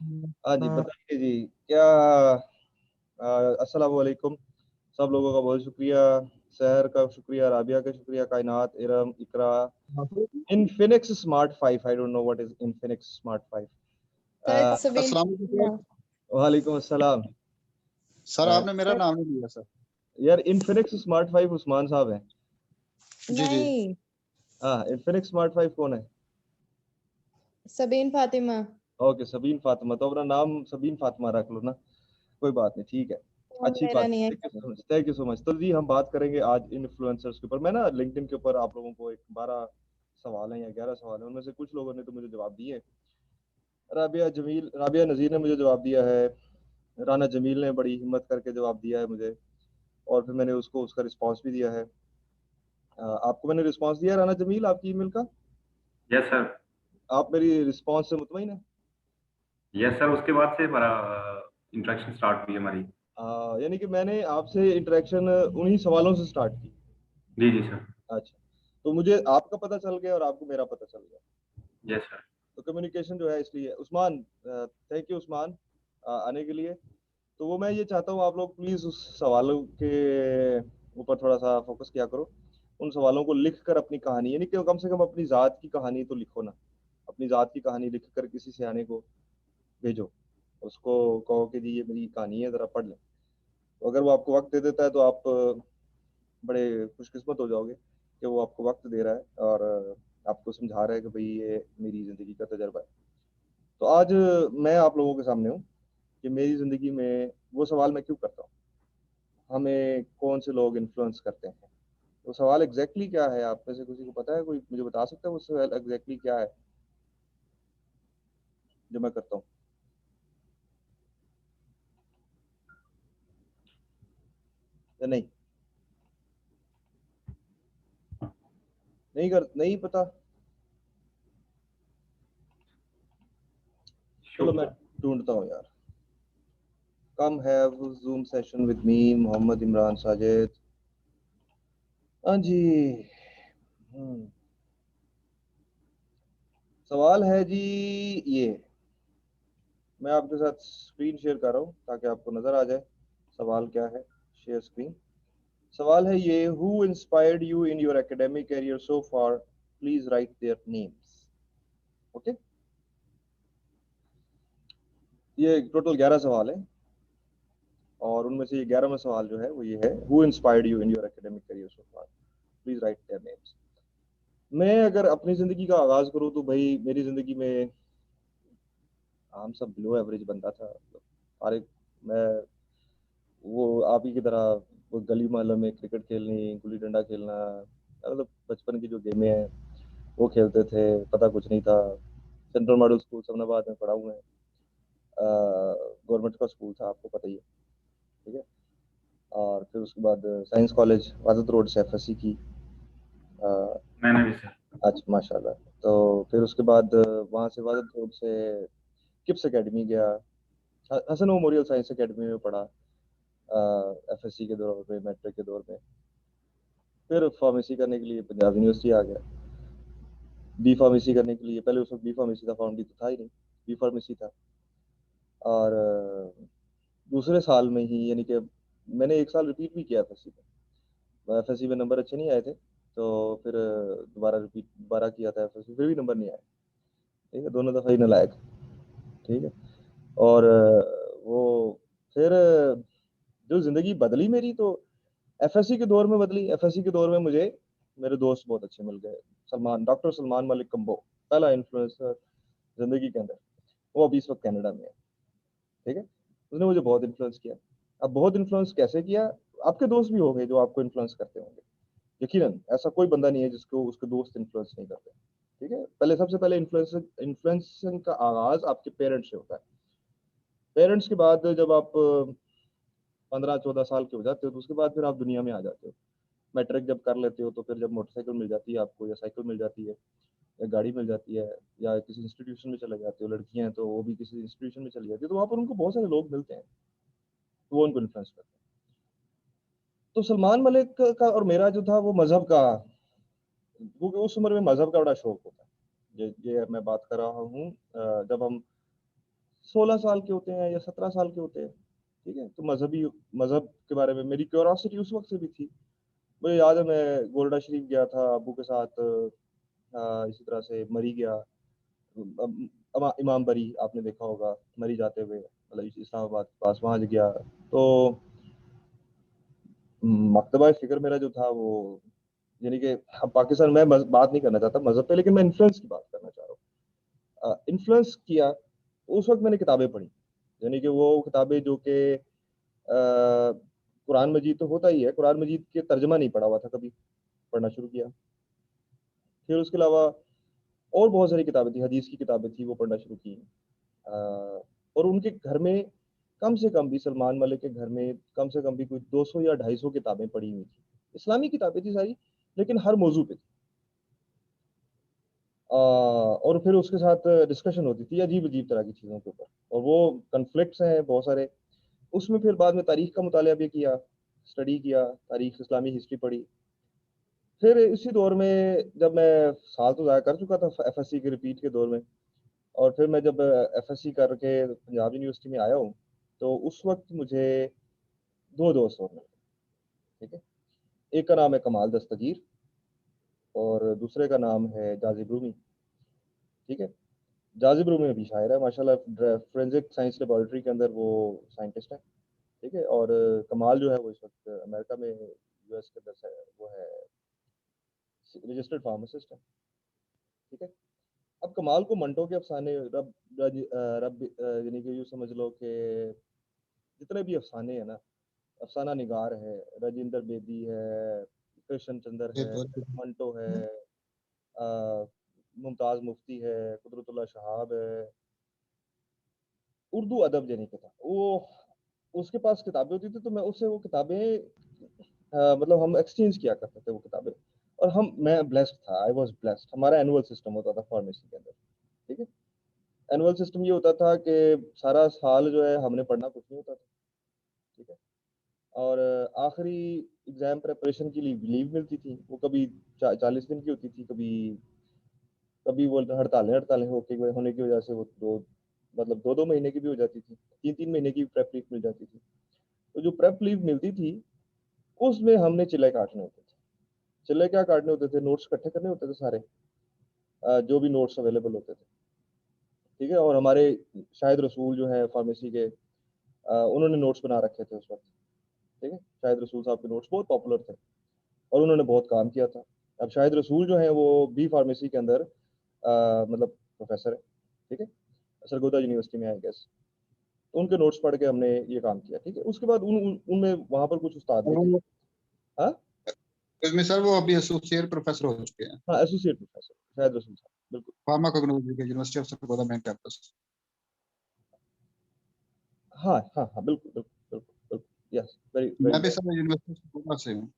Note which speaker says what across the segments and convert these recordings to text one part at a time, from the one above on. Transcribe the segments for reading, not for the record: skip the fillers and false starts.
Speaker 1: हाँ जी, बताइए जी क्या। अस्सलाम वालेकुम। सब लोगों का बहुत शुक्रिया। शहर का शुक्रिया, राबिया का शुक्रिया, Kainat, Iram, Iqra, Infinix Smart 5। I don't know what is Infinix Smart 5।
Speaker 2: Sir Sabeen
Speaker 3: अस्सलाम वालेकुम
Speaker 1: वालेकुम अस्सलाम।
Speaker 3: सर,
Speaker 1: अ,
Speaker 3: आपने मेरा नाम नहीं लिया सर।
Speaker 1: यार इनफिनिक्स स्मार्ट 5 उस्मान साहब हैं।
Speaker 3: जी जी।
Speaker 2: नहीं,
Speaker 1: हाँ, इनफिनिक्स स्मार्ट 5 कौन है?
Speaker 2: सबीन फातिमा।
Speaker 1: ओके, सबीन फातिमा। तो अपना नाम सबीन फातिमा रख लो ना, कोई बात नहीं, ठीक है। अच्छी
Speaker 2: मेरा
Speaker 1: बात
Speaker 2: नहीं
Speaker 1: है।
Speaker 2: है।
Speaker 1: Thank you so much, thank you so much. तो जी हम बात करेंगे आज इन्फ्लुएंसर्स के ऊपर। मैं ना लिंक्डइन के ऊपर आप लोगों को एक 12 सवाल हैं या 11 सवाल हैं, उनमें से कुछ लोगों ने तो मुझे जवाब दिए। राबिया नज़ीर ने मुझे जवाब दिया है। राना जमील ने बड़ी हिम्मत करके जवाब दिया है मुझे, और फिर मैंने उसको उसका रिस्पांस भी दिया है। आपको मैंने रिस्पांस दिया है, राना जमील, आपकी ईमेल का।
Speaker 4: Yes sir.
Speaker 1: आप मेरी रिस्पांस से मुतमईन है?
Speaker 4: यस सर, उसके बाद से हमारा इंटरेक्शन स्टार्ट हुई हमारी।
Speaker 1: यानी कि मैंने आपसे इंटरेक्शन उन्हीं सवालों से स्टार्ट की।
Speaker 4: जी जी सर।
Speaker 1: अच्छा, तो मुझे आपका पता चल गया और आपको मेरा पता चल गया।
Speaker 4: Yes sir.
Speaker 1: तो कम्युनिकेशन जो है, इसलिए उस्मान, थैंक यू उस्मान आने के लिए। तो वो मैं ये चाहता हूँ, आप लोग प्लीज़ उस सवालों के ऊपर थोड़ा सा फोकस किया करो। उन सवालों को लिख कर अपनी कहानी, यानी कि कम से कम अपनी ज़ात की कहानी तो लिखो ना। अपनी ज़ात की कहानी लिख कर किसी सियाने को भेजो, उसको कहो कि जी ये मेरी कहानी है, ज़रा पढ़ लें। तो अगर वो आपको वक्त दे देता है तो आप बड़े खुशकिस्मत हो जाओगे कि वो आपको वक्त दे रहा है और आपको समझा रहा है कि भाई ये मेरी ज़िंदगी का तजर्बा है। तो आज मैं आप लोगों के सामने हूँ कि मेरी ज़िंदगी में वो सवाल मैं क्यों करता हूँ, हमें कौन से लोग इन्फ्लुएंस करते हैं। वो सवाल एग्जैक्टली क्या है, आप में से किसी को पता है? कोई मुझे बता सकता है वो सवाल एग्जैक्टली क्या है जो मैं करता हूँ? या नहीं, नहीं पता? चलो मैं ढूंढता हूँ यार। Come have Zoom session with me, Mohammad Imran Sajid. हाँ जी। सवाल है जी ये, मैं आपके साथ स्क्रीन शेयर कर रहा हूँ ताकि आपको नजर आ जाए सवाल क्या है। Share screen. सवाल है ये, who inspired you in your academic career so far, please right their names. Okay, ये टोटल 11 सवाल है और उनमें से ये 11वां सवाल जो है वो ये है, who inspired you in your academic career so far, please right their names. मैं अगर अपनी जिंदगी का आगाज करूँ तो भाई मेरी जिंदगी में आम सब बिलो एवरेज बंदा था। अरे मैं वो आप ही की तरह वो गली मोहल्ले में क्रिकेट खेलनी, गुल्ली डंडा खेलना, मतलब बचपन की जो गेमें हैं वो खेलते थे, पता कुछ नहीं था। सेंट्रल मॉडल स्कूल समनाबाद में पढ़ा हुआ है, गवर्नमेंट का स्कूल था, आपको पता ही है, ठीक है। और फिर उसके बाद साइंस कॉलेज वाजद रोड से एफएससी की।
Speaker 4: मैंने भी सर।
Speaker 1: अच्छा माशाल्लाह। तो फिर उसके बाद वहाँ से वाजद रोड से किप्स एकेडमी गया, हसन मेमोरियल साइंस एकेडमी में पढ़ा एफएससी के दौर में, मैट्रिक के दौर में। फिर फार्मेसी करने के लिए पंजाब यूनिवर्सिटी आ गया। बी फार्मेसी करने के लिए, पहले उस वक्त बी फार्मेसी था, फार्मेसी तो था ही नहीं, बी फार्मेसी था। और दूसरे साल में ही, यानी कि मैंने एक साल रिपीट भी किया एफएससी में। एफएससी में नंबर अच्छे नहीं आए थे, तो फिर दोबारा किया था एफएससी, फिर भी नंबर नहीं आए, ठीक है, दोनों दफ़ा ही नालायक, ठीक है। और वो फिर जो ज़िंदगी बदली मेरी, तो एफएससी के दौर में बदली। एफएससी के दौर में मुझे मेरे दोस्त बहुत अच्छे मिल गए। डॉक्टर सलमान मलिक कंबो, पहला इन्फ्लुएंसर जिंदगी के अंदर, वो अभी इस वक्त कनाडा में है, ठीक है। उसने मुझे बहुत इन्फ्लुएंस किया। अब बहुत इन्फ्लुएंस कैसे किया? आपके दोस्त भी होंगे जो आपको इन्फ्लुएंस करते होंगे, यकीनन ऐसा कोई बंदा नहीं है जिसको उसके दोस्त इन्फ्लुएंस नहीं करते, ठीक है। सबसे पहले इन्फ्लुएंसिंग का आगाज आपके पेरेंट्स से होता है। पेरेंट्स के बाद जब आप 15-14 साल के हो जाते हो तो उसके बाद फिर आप दुनिया में आ जाते हो। मैट्रिक जब कर लेते हो तो फिर जब मोटरसाइकिल मिल जाती है आपको, या साइकिल मिल जाती है, या गाड़ी मिल जाती है, या किसी इंस्टीट्यूशन में चले जाते हो, लड़कियां हैं तो वो भी किसी इंस्टीट्यूशन में चली जाती है, तो वहाँ पर उनको बहुत सारे लोग मिलते हैं, तो वो उनको इन्फ्लुएंस करते हैं। तो सलमान मलिक का और मेरा जो था वो मजहब का, क्योंकि उस उम्र में मजहब का बड़ा शौक होता है। ये मैं बात कर रहा हूँ जब हम 16 साल के होते हैं या 17 साल के होते हैं, ठीक है। तो मजहब के बारे में मेरी क्यूरियोसिटी उस वक्त से भी थी। मुझे याद है मैं गोल्डा शरीफ गया था अबू के साथ, इसी तरह से मरी गया, इमाम बरी आपने देखा होगा मरी जाते हुए, मतलब इस्लामाबाद के पास वहाँ गया। तो मकतबा फिक्र मेरा जो था वो, यानी कि अब पाकिस्तान में बात नहीं करना चाहता मजहब पे, लेकिन मैं इन्फ्लुएंस की बात करना चाह रहा हूँ। इन्फ्लुएंस किया उस वक्त मैंने किताबें पढ़ी, यानी कि वो किताबें जो कि कुरान मजीद तो होता ही है, कुरान मजीद के तर्जमा नहीं पढ़ा हुआ था कभी, पढ़ना शुरू किया। फिर उसके अलावा और बहुत सारी किताबें थी, हदीस की किताबें थी, वो पढ़ना शुरू की। और उनके घर में कम से कम भी, सलमान मलिक के घर में कम से कम भी कोई 200 या 250 किताबें पढ़ी हुई थी, इस्लामी किताबें थी सारी, लेकिन हर मौजू पे थी। और फिर उसके साथ डिस्कशन होती थी अजीब अजीब तरह की चीज़ों के ऊपर, और वो कन्फ्लिक्ट्स हैं बहुत सारे उसमें। फिर बाद में तारीख का मुताला भी किया, स्टडी किया, तारीख इस्लामी हिस्ट्री पढ़ी। फिर इसी दौर में जब मैं साल तो ज़ाया कर चुका था एफएससी के रिपीट के दौर में, और फिर मैं जब एफएससी करके पंजाब यूनिवर्सिटी में आया हूँ, तो उस वक्त मुझे दो दोस्त और मिले, ठीक है। एक का नाम है कमाल दस्तगीर और दूसरे का नाम है जाजिब रूमी, ठीक है। जाजिब रूमी अभी शायर है माशाल्लाह, फोरेंसिक साइंस लेबोरेटरी के अंदर वो साइंटिस्ट है, ठीक है। और कमाल जो है वो इस वक्त अमेरिका में, यूएस के अंदर से वो है रजिस्टर्ड फार्मासिस्ट है, ठीक है। अब कमाल को मंटो के अफसाने, रब यानी कि यूँ समझ लो कि जितने भी अफसाने हैं ना, अफसाना निगार है, राजेंद्र बेदी है, कृष्ण चंद्र है, मंटो है, मुमताज मुफ्ती है, कुदरतुल्लाह शहाब है, उर्दू अदब यानी कि था वो, उसके पास किताबें होती थी तो मैं उससे वो किताबें मतलब हम एक्सचेंज किया करते थे वो किताबें। और मैं ब्लेस्ड था, आई वाज ब्लेस्ड। हमारा एनुअल सिस्टम होता था फार्मेसी के अंदर, ठीक है। एनुअल सिस्टम ये होता था कि सारा साल जो है हमने पढ़ना कुछ नहीं होता था, ठीक है। और आखिरी एग्जाम प्रिपरेशन की लीव मिलती थी, वो कभी 40 दिन की होती थी, कभी कभी वो हड़तालें होने की वजह से वो दो दो महीने की भी हो जाती थी, 3 3 महीने की प्रेप लीव मिल जाती थी। तो जो प्रेप लीव मिलती थी उसमें हमने चिल्ले काटने होते थे। चिल्ले क्या काटने होते थे, नोट्स इकट्ठे करने होते थे सारे, जो भी नोट्स अवेलेबल होते थे, ठीक है। और हमारे शाहिद रसूल जो है फार्मेसी के, उन्होंने नोट्स बना रखे थे उस वक्त, ठीक है। शाहिद रसूल साहब के नोट्स बहुत पॉपुलर थे और उन्होंने बहुत काम किया था। अब शाहिद रसूल जो है वो बी फार्मेसी के अंदर मतलब प्रोफेसर है, ठीक है, सरगोदा यूनिवर्सिटी में, आई गेस। तो उनके नोट्स पढ़ के हमने ये काम किया, ठीक है। उसके बाद उनमें वहाँ पर कुछ उस्ताद भी थे। हाँ
Speaker 3: इसमें सर वो अभी एसोसिएट प्रोफेसर हो चुके हैं,
Speaker 1: हाँ, एसोसिएट प्रोफेसर शाहिद रसूल साहब, बिल्कुल।
Speaker 3: फार्माकोगनोलॉजी के university of Sargodha main campus.
Speaker 1: हाँ हाँ हाँ, बिल्कुल बिल्कुल बिल्कुल बिल्कुल, यस, वेरी
Speaker 3: मैं
Speaker 1: वेरी।
Speaker 3: भी सर यूनिवर्सिटी ऑफ सरगोदा से हूँ।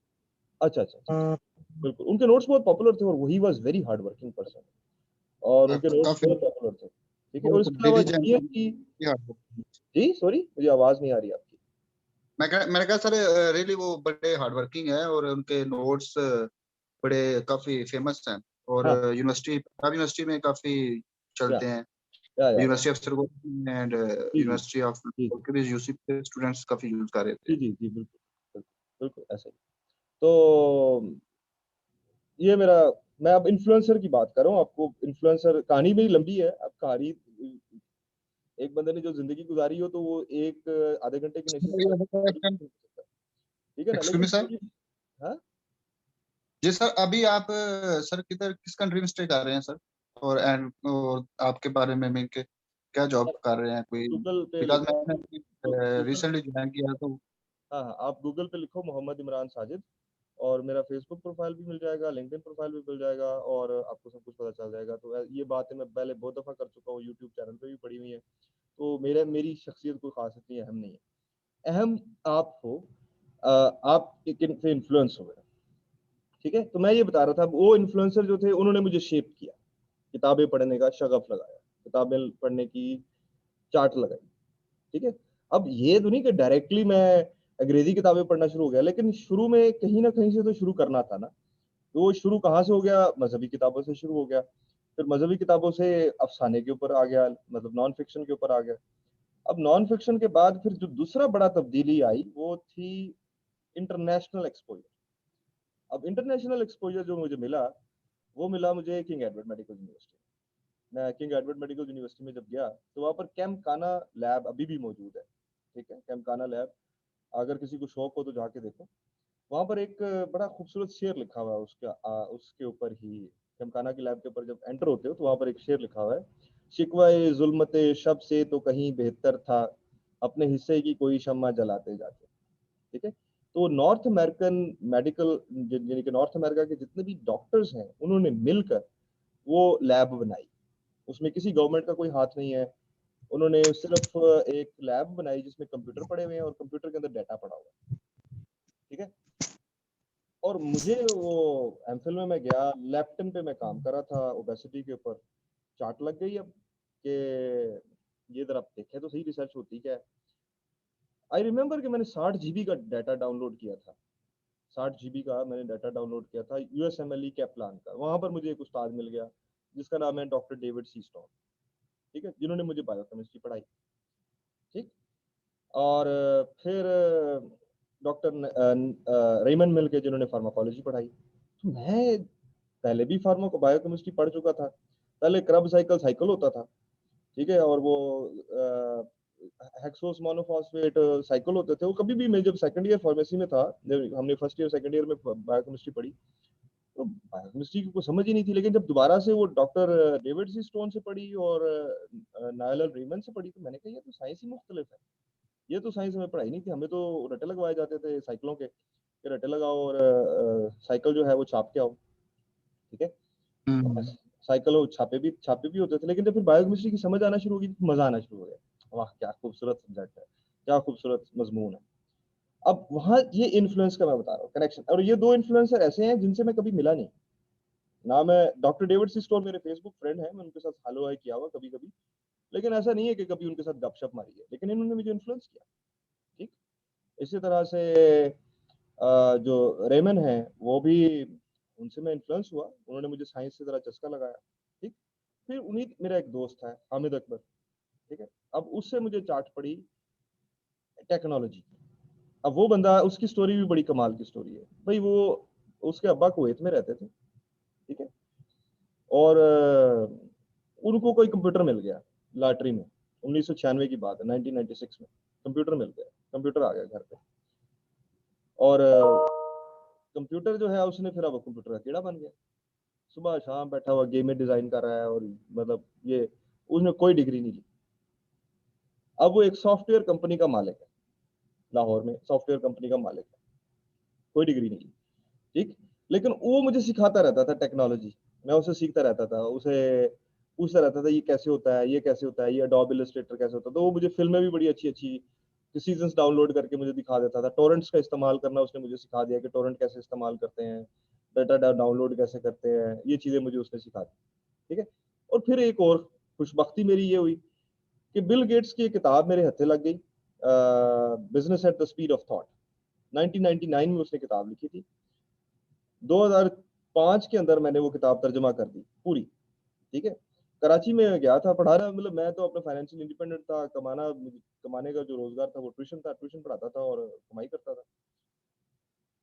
Speaker 1: अच्छा अच्छा अच्छा, बिल्कुल। उनके नोट्स बहुत पॉपुलर थे और वही was very hard working person, और उनके नोट्स
Speaker 3: काफी
Speaker 1: बहुत पॉपुलर थे, ठीक है। और इसके अलावा जीएस की, जी सॉरी मुझे आवाज नहीं आ रही आपकी।
Speaker 3: मैंने कहा सर रियली वो बड़े हार्ड वर्किंग है और उनके नोट्स बड़े काफी फेमस हैं, और
Speaker 1: हाँ
Speaker 3: यूनिवर्सिटी, पंजाब यूनिवर्सिटी में काफी
Speaker 1: या
Speaker 3: चलते हैं।
Speaker 1: या
Speaker 3: University of Sargodha and
Speaker 1: G G
Speaker 3: University of
Speaker 1: G G
Speaker 3: के भी यूसी के स्टूडेंट्स काफी यूज कर रहे थे।
Speaker 1: जी जी जी, बिल्कुल बिल्कुल बिल्कुल ऐसे ही। तो ये मेरा, मैं अब इन्फ्लुएंसर की बात कर रहा हूँ आपको। इन्फ्लुएंसर कहानी मेरी लंबी है, अब कहानी, एक बंदे ने जो जिंदगी गुजारी हो तो वो एक आधे घंटे की नशिस्त में पूरी नहीं हो सकता, ठीक है ना,
Speaker 3: एक्सक्यूज मी
Speaker 1: लेकिन
Speaker 3: सर।
Speaker 1: पूरी। हाँ,
Speaker 3: जी सर, अभी आप सर किधर, किस कंट्री में स्टे कर रहे हैं सर? और आपके बारे में मैं क्या जॉब कर रहे हैं कोई?
Speaker 1: गूगल पे
Speaker 3: बिकॉज
Speaker 1: लिखो,
Speaker 3: मैंने
Speaker 1: गूगल,
Speaker 3: रिसेंटली ज्वाइन किया तो।
Speaker 1: हाँ हाँ, आप गूगल पे लिखो मोहम्मद इमरान साजिद, और मेरा फेसबुक प्रोफाइल भी मिल जाएगा, लिंक्डइन प्रोफाइल भी मिल जाएगा, और आपको सब कुछ पता चल जाएगा। तो ये बातें मैं पहले बहुत दफ़ा कर चुका हूँ, यूट्यूब चैनल पे भी पड़ी हुई है। तो मेरी शख्सियत कोई खास इतनी अहम नहीं है। अहम आप हो, आप किन से इन्फ्लुएंस हो गए, ठीक है। तो मैं ये बता रहा था, वो इन्फ्लुएंसर जो थे उन्होंने मुझे शेप किया, किताबें पढ़ने का शगफ लगाया, किताबें पढ़ने की चाट लगाई, ठीक है। अब ये तो नहीं कि डायरेक्टली मैं अंग्रेजी किताबें पढ़ना शुरू हो गया, लेकिन शुरू में कहीं ना कहीं से तो शुरू करना था ना। तो वो शुरू कहाँ से हो गया, मजहबी किताबों से शुरू हो गया, फिर मजहबी किताबों से अफसाने के ऊपर आ गया, मतलब नॉन फिक्शन के ऊपर आ गया, अब नॉन फिक्शन के बाद फिर जो दूसरा बड़ा तब्दीली आई वो थी इंटरनेशनल एक्सपोजर। अब इंटरनेशनल एक्सपोजर जो मुझे मिला वो मिला मुझे किंग एडवर्ड मेडिकल यूनिवर्सिटी। मैं किंग एडवर्ड मेडिकल यूनिवर्सिटी में जब गया तो वहाँ पर कैम्पखाना लैब अभी भी मौजूद है, ठीक है, कैम्पखाना लैब, अगर किसी को शौक हो तो जाके देखो। वहाँ पर एक बड़ा खूबसूरत शेर लिखा हुआ है उसके ऊपर ही, कैम्पखाना की लैब के ऊपर जब एंटर होते हो तो वहाँ पर एक शेर लिखा हुआ है, शिकवाए जुल्मते शब से तो कहीं बेहतर था, अपने हिस्से की कोई शम्मा जलाते जाते। ठीक है, तो नॉर्थ अमेरिकन मेडिकल, यानी कि नॉर्थ अमेरिका के जितने भी डॉक्टर्स हैं उन्होंने मिलकर वो लैब बनाई। उसमें किसी गवर्नमेंट का कोई हाथ नहीं है, उन्होंने सिर्फ एक लैब बनाई जिसमें कंप्यूटर पड़े हुए हैं और कंप्यूटर के अंदर डाटा पड़ा हुआ है। ठीक है, और मुझे वो एमफिल में मैं गया, लेप्टिन पे मैं काम कर रहा था, ओबेसिटी के ऊपर चार्ट लग गई अब कि ये इधर आप देखें तो सही रिसर्च होती क्या है। आई रिमेम्बर कि मैंने 60 जीबी का डाटा डाउनलोड किया था, 60 जीबी का मैंने डाटा डाउनलोड किया था यूएसएमएलई कैप्लान का। वहां पर मुझे एक उस्ताद मिल गया जिसका नाम है डॉक्टर डेविड सी स्टोन, ठीक है, जिन्होंने मुझे बायोकेमिस्ट्री पढ़ाई। ठीक, और फिर डॉक्टर रेमन मिल के जिन्होंने फार्माकोलॉजी पढ़ाई। तो मैं पहले भी फार्मा बायोकेमिस्ट्री पढ़ चुका था, पहले क्रब साइकिल साइकिल होता था, ठीक है, और वो हेक्सोस मोनोफॉस्फेट साइकिल होते थे। वो कभी भी, मैं जब सेकंड ईयर फार्मेसी में था, जब हमने फर्स्ट ईयर सेकंड ईयर में बायोकेमिस्ट्री पढ़ी तो बायोकेमिस्ट्री की कोई समझ ही नहीं थी। लेकिन जब दोबारा से वो डॉक्टर डेविड सी स्टोन से पढ़ी और नायल रेमन से पढ़ी तो मैंने कहा ये तो साइंस ही मुख्तलिफ है, ये तो साइंस हमें पढ़ाई नहीं थी, हमें तो रटे लगवाए जाते थे साइकिलों के, रटे लगाओ और साइकिल जो है वो छाप के आओ। ठीक है, साइकिल और छापे भी होते थे। लेकिन जब फिर बायोकेमिस्ट्री की समझ आना शुरू होगी तो मजा आना शुरू हो गया, वाह क्या खूबसूरत सब्जेक्ट है, क्या खूबसूरत मजमून है। अब वहां ये इन्फ्लुएंस का मैं बता रहा हूँ कनेक्शन, और ये दो इन्फ्लुएंसर ऐसे हैं जिनसे मैं कभी मिला नहीं ना। मैं डॉक्टर डेविड सी स्टोर मेरे फेसबुक फ्रेंड है, मैं उनके साथ हेलो हाय किया हुआ कभी कभी, लेकिन ऐसा नहीं है कि कभी उनके साथ गपशप मारी है, लेकिन इन्होंने मुझे इन्फ्लुएंस किया। ठीक, इसी तरह से जो रेमन है वो भी, उनसे मैं इन्फ्लुएंस हुआ, उन्होंने मुझे साइंस से जरा चस्का लगाया। ठीक, फिर उन्हीं मेरा एक दोस्त है हामिद अकबर, ठीक है, अब उससे मुझे चाट पड़ी टेक्नोलॉजी। अब वो बंदा, उसकी स्टोरी भी बड़ी कमाल की स्टोरी है भाई। वो, उसके अब्बा कुवैत में रहते थे, ठीक है, और उनको कोई कंप्यूटर मिल गया लॉटरी में, 1996 की बात है, 1996 में कंप्यूटर मिल गया, कंप्यूटर आ गया घर पे। और कंप्यूटर जो है उसने फिर अब कंप्यूटर का कीड़ा बन गया, सुबह शाम बैठा हुआ गेम में डिजाइन कर रहा है, और मतलब ये, उसने कोई डिग्री नहीं ली। अब वो एक सॉफ्टवेयर कंपनी का मालिक है, लाहौर में सॉफ्टवेयर कंपनी का मालिक है, कोई डिग्री नहीं ली। ठीक, लेकिन वो मुझे सिखाता रहता था टेक्नोलॉजी, मैं उसे सीखता रहता था, उसे पूछता रहता था ये कैसे होता है, ये कैसे होता है, ये एडोब इलस्ट्रेटर कैसे होता है। तो वो मुझे फिल्में भी बड़ी अच्छी अच्छी सीजन्स डाउनलोड करके मुझे दिखा देता था। टोरेंट्स का इस्तेमाल करना उसने मुझे सिखा दिया कि टोरेंट कैसे इस्तेमाल करते हैं, डाटा डाउनलोड कैसे करते हैं, ये चीज़ें मुझे उसने सिखा दी। ठीक है, और फिर एक और खुशबख्ती मेरी ये हुई कि बिल गेट्स की एक किताब मेरे हथे लग गई, business at the speed of thought. 1999 में उसने किताब लिखी थी, 2005 के अंदर मैंने वो किताब तर्जमा कर दी पूरी। ठीक है, कराची में गया था पढ़ाना, मतलब मैं तो अपना फाइनेंशियल इंडिपेंडेंट था, कमाने का जो रोजगार था वो ट्यूशन था, ट्यूशन पढ़ाता था और कमाई करता था।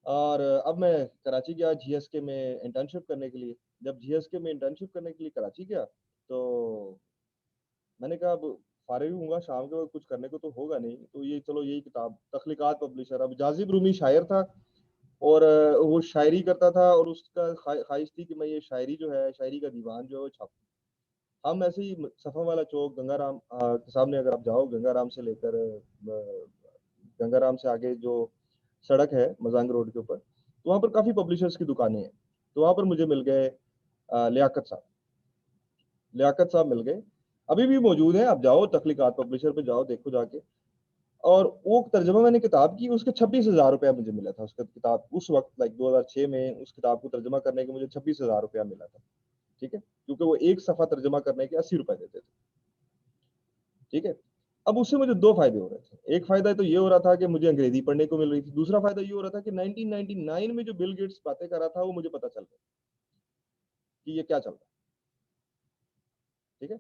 Speaker 1: और अब मैं कराची गया जीएसके में इंटर्नशिप करने के लिए। जब जीएसके में इंटर्नशिप करने के लिए कराची गया तो मैंने कहा अब फारिग हूँगा, शाम के वक्त कुछ करने को तो होगा नहीं, तो ये चलो यही किताब, तख्लीकात पब्लिशर, अब जाजिब रूमी शायर था और वो शायरी करता था, और उसका ख्वाहिश थी कि मैं ये शायरी जो है, शायरी का दीवान जो है वो छापूं। हम ऐसे ही सफा वाला चौक गंगाराम के सामने अगर आप जाओ, गंगाराम से लेकर गंगाराम से आगे जो सड़क है मजांग रोड के ऊपर, तो वहाँ पर काफ़ी पब्लिशर्स की दुकानें हैं। तो वहाँ पर मुझे मिल गए लियाकत साहब, लियाकत साहब मिल गए, अभी भी मौजूद है, आप जाओ तख्लीकात पब्लिशर पे जाओ, देखो जाके। और वो तर्जमा मैंने किताब की, उसके 26,000 रुपया मुझे मिला था, उसका किताब उस वक्त लाइक 2006 में उस किताब को तर्जमा करने के मुझे 26,000 रुपया मिला था। ठीक है, क्योंकि वो एक सफा तर्जमा करने के 80 रुपए देते थे। ठीक है, अब उससे मुझे दो फायदे हो रहे थे। एक फायदा तो ये हो रहा था कि मुझे अंग्रेजी पढ़ने को मिल रही थी, दूसरा फायदा ये हो रहा था कि 1999 में जो बिल गेट्स बातें कर रहा था वो मुझे पता चल गया कि ये क्या चल रहा है। ठीक है,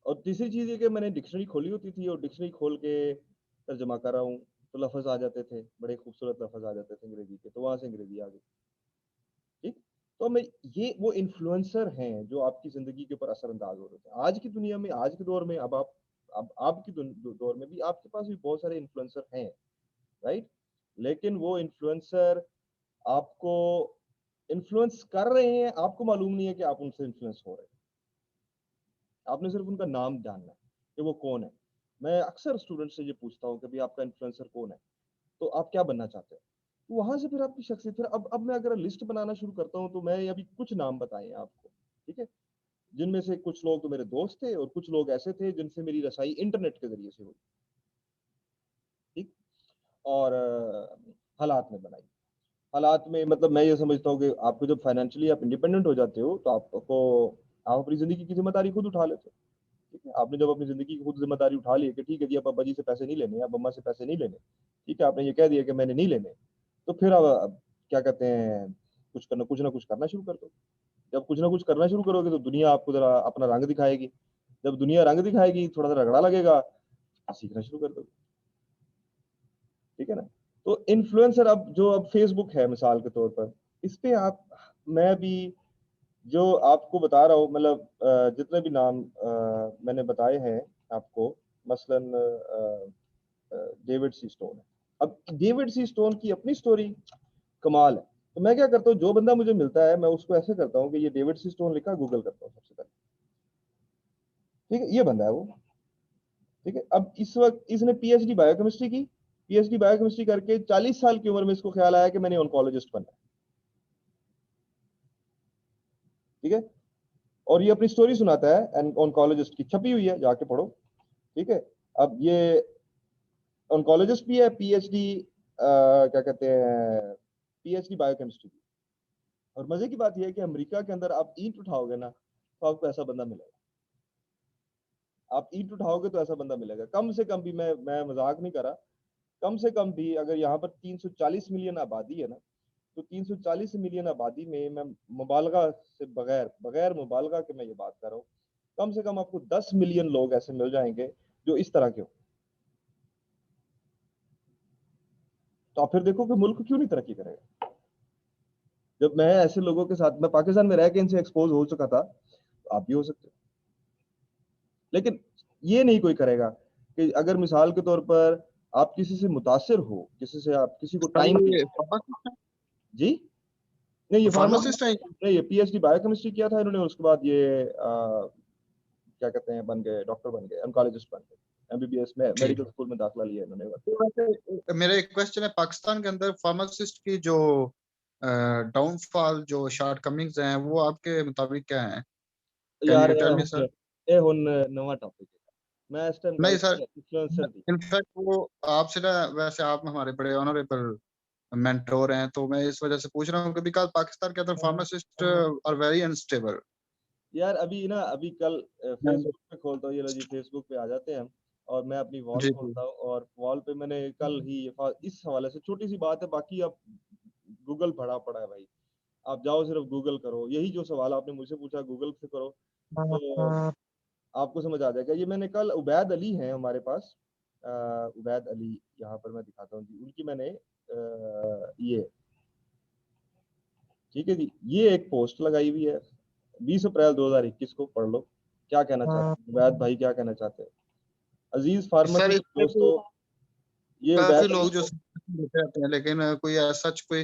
Speaker 1: और तीसरी चीज़ ये कि मैंने डिक्शनरी खोली होती थी और डिक्शनरी खोल के तर्जुमा कर रहा हूँ, तो लफ्ज़ आ जाते थे, बड़े खूबसूरत लफ्ज़ आ जाते थे अंग्रेज़ी के, तो वहाँ से अंग्रेज़ी आ गई, ठीक? तो मैं ये वो इन्फ्लुएंसर हैं जो आपकी ज़िंदगी के ऊपर असरअंदाज़ हो रहे थे। आज की दुनिया में, आज के दौर में अब आपकी दौर में भी आपके पास भी बहुत सारे इन्फ्लुएंसर हैं, राइट? लेकिन वो इन्फ्लुएंसर आपको इन्फ्लुएंस कर रहे हैं, आपको मालूम नहीं है कि आप उनसे इन्फ्लुएंस हो रहे हैं। आपने सिर्फ उनका नाम जानना है कि वो कौन है। मैं अक्सर स्टूडेंट से ये पूछता हूँ कि भाई आपका इन्फ्लुएंसर कौन है? तो आप क्या बनना चाहते हो? तो वहाँ से फिर आपकी शख्सियत फिर अब मैं अगर लिस्ट बनाना शुरू करता हूँ तो मैं अभी कुछ नाम बताए हैं आपको, ठीक है? जिनमें से कुछ लोग तो मेरे दोस्त थे और कुछ लोग ऐसे थे जिनसे मेरी रसाई इंटरनेट के ज़रिए से हुई, ठीक? और हालात में बनाई। हालात में मतलब मैं ये समझता हूँ कि आपको जब फाइनेंशियली आप इंडिपेंडेंट हो जाते हो, तो आप अपनी ज़िंदगी की ज़िम्मेदारी खुद उठा लेते हो। ठीक है? आपने जब अपनी ज़िंदगी की खुद ज़िम्मेदारी उठा ली कि ठीक है जी, अब पापा जी से पैसे नहीं लेने, अब अम्मा से पैसे नहीं लेने, ठीक है? आपने ये कह दिया कि मैंने नहीं लेने, तो फिर अब क्या कहते हैं, कुछ ना कुछ करना शुरू कर दो। जब कुछ ना कुछ करना शुरू करोगे तो दुनिया आपको ज़रा अपना रंग दिखाएगी। जब दुनिया रंग दिखाएगी, थोड़ा-सा रगड़ा लगेगा, आप सीखना शुरू कर दोगे। ठीक है ना? तो इन्फ्लुएंसर अब फ़ेसबुक है मिसाल के तौर पर, इस पे मैं भी जो आपको बता रहा हूँ मतलब जितने भी नाम मैंने बताए हैं आपको मसलन डेविड सी स्टोन है। अब डेविड सी स्टोन की अपनी स्टोरी कमाल है। तो मैं क्या करता हूँ जो बंदा मुझे मिलता है मैं उसको ऐसे करता हूँ कि ये डेविड सी स्टोन लिखा गूगल करता हूँ सबसे पहले। ठीक है? ये बंदा है वो। ठीक है? अब इस वक़्त इसने पीएचडी बायोकेमिस्ट्री की। पीएचडी बायोकेमिस्ट्री करके 40 साल की उम्र में इसको ख्याल आया कि मैंने ऑन्कोलॉजिस्ट बनना है। ठीक है? और ये अपनी स्टोरी सुनाता है एंड ऑन्कोलॉजिस्ट की छपी हुई है, जाके पढ़ो। ठीक है? अब ये ऑन्कोलॉजिस्ट भी है, पीएचडी क्या कहते हैं, पीएचडी बायोकेमिस्ट्री की। और मजे की बात यह है कि अमेरिका के अंदर आप ईंट उठाओगे ना, तो आपको ऐसा बंदा मिलेगा। आप ईंट उठाओगे तो ऐसा बंदा मिलेगा। कम से कम भी मैं मजाक नहीं कर रहा, कम से कम भी अगर यहाँ पर 340 मिलियन आबादी है ना, तो 340 मिलियन आबादी में मैं मुबालगा से बगैर मुबालगा के मैं ये बात कर रहा हूँ, कम से कम आपको 10 मिलियन लोग ऐसे मिल जाएंगे जो इस तरह के हो। तो आप फिर देखो कि मुल्क क्यों नहीं तरक्की करेगा। जब मैं ऐसे लोगों के साथ मैं पाकिस्तान में रह के इनसे एक्सपोज हो चुका था, तो आप भी हो सकते हो। लेकिन ये नहीं कोई करेगा कि अगर मिसाल के तौर पर आप किसी से मुतासिर हो, किसी से आप किसी को टाइम
Speaker 3: ये
Speaker 1: जी नहीं, ये
Speaker 3: फार्मासिस्ट है।
Speaker 1: नहीं, ये पीएचडी बायोकेमिस्ट्री किया था इन्होंने, उसके बाद ये क्या कहते हैं, बन गए डॉक्टर, बन गए ऑन्कोलॉजिस्ट, बन गए एमबीबीएस में,
Speaker 3: ठीक
Speaker 1: मेडिकल स्कूल में दाखिला लिया इन्होंने।
Speaker 3: तो वैसे मेरा एक क्वेश्चन है, पाकिस्तान के अंदर फार्मासिस्ट की जो डाउनफॉल, जो शॉर्टकमिंग्स हैं, वो आपके मुताबिक क्या हैं? कैन
Speaker 1: यार
Speaker 3: यू टेल मी सर?
Speaker 1: ये हुन नवा टॉपिक है, मैं इस टाइम
Speaker 3: नहीं
Speaker 1: गल
Speaker 3: सर,
Speaker 1: इन्फ्लुएंसर दी।
Speaker 3: इनफैक्ट वो आपसे ना, वैसे आप हमारे बड़े ऑनरेबल मेंटोर हैं, तो मैं इस वजह से पूछ रहा हूँ कि बिकॉज पाकिस्तान के अंदर फार्मासिस्ट आर वेरी अनस्टेबल।
Speaker 1: यार अभी कल फेसबुक पे खोलता हूँ, ये लो जी फेसबुक पे आ जाते हैं हम, और मैं अपनी वॉल
Speaker 3: जी जी।
Speaker 1: खोलता हूँ और वॉल पे मैंने कल ही इस हवाले से छोटी सी बात है, बाकी अब गूगल भरा पड़ा है भाई। आप जाओ सिर्फ गूगल करो, यही जो सवाल आपने मुझसे पूछा गूगल से करो, तो आपको समझ आ जाएगा। ये मैंने कल, उबैद अली हैं हमारे पास, उबैद अली, यहाँ पर मैं दिखाता हूँ जी, उनकी मैंने ये ठीक है जी, ये एक पोस्ट लगाई हुई है 20 अप्रैल 2021 को, पढ़ लो क्या कहना चाहते हैं उबैद भाई, क्या कहना चाहते हैं। अजीज
Speaker 3: सर
Speaker 1: फार्मासिस्ट
Speaker 3: इसमें
Speaker 1: दोस्तों, ये
Speaker 3: काफी
Speaker 1: उबैद
Speaker 3: लोग
Speaker 1: अली
Speaker 3: जो रहते हैं, लेकिन कोई सच कोई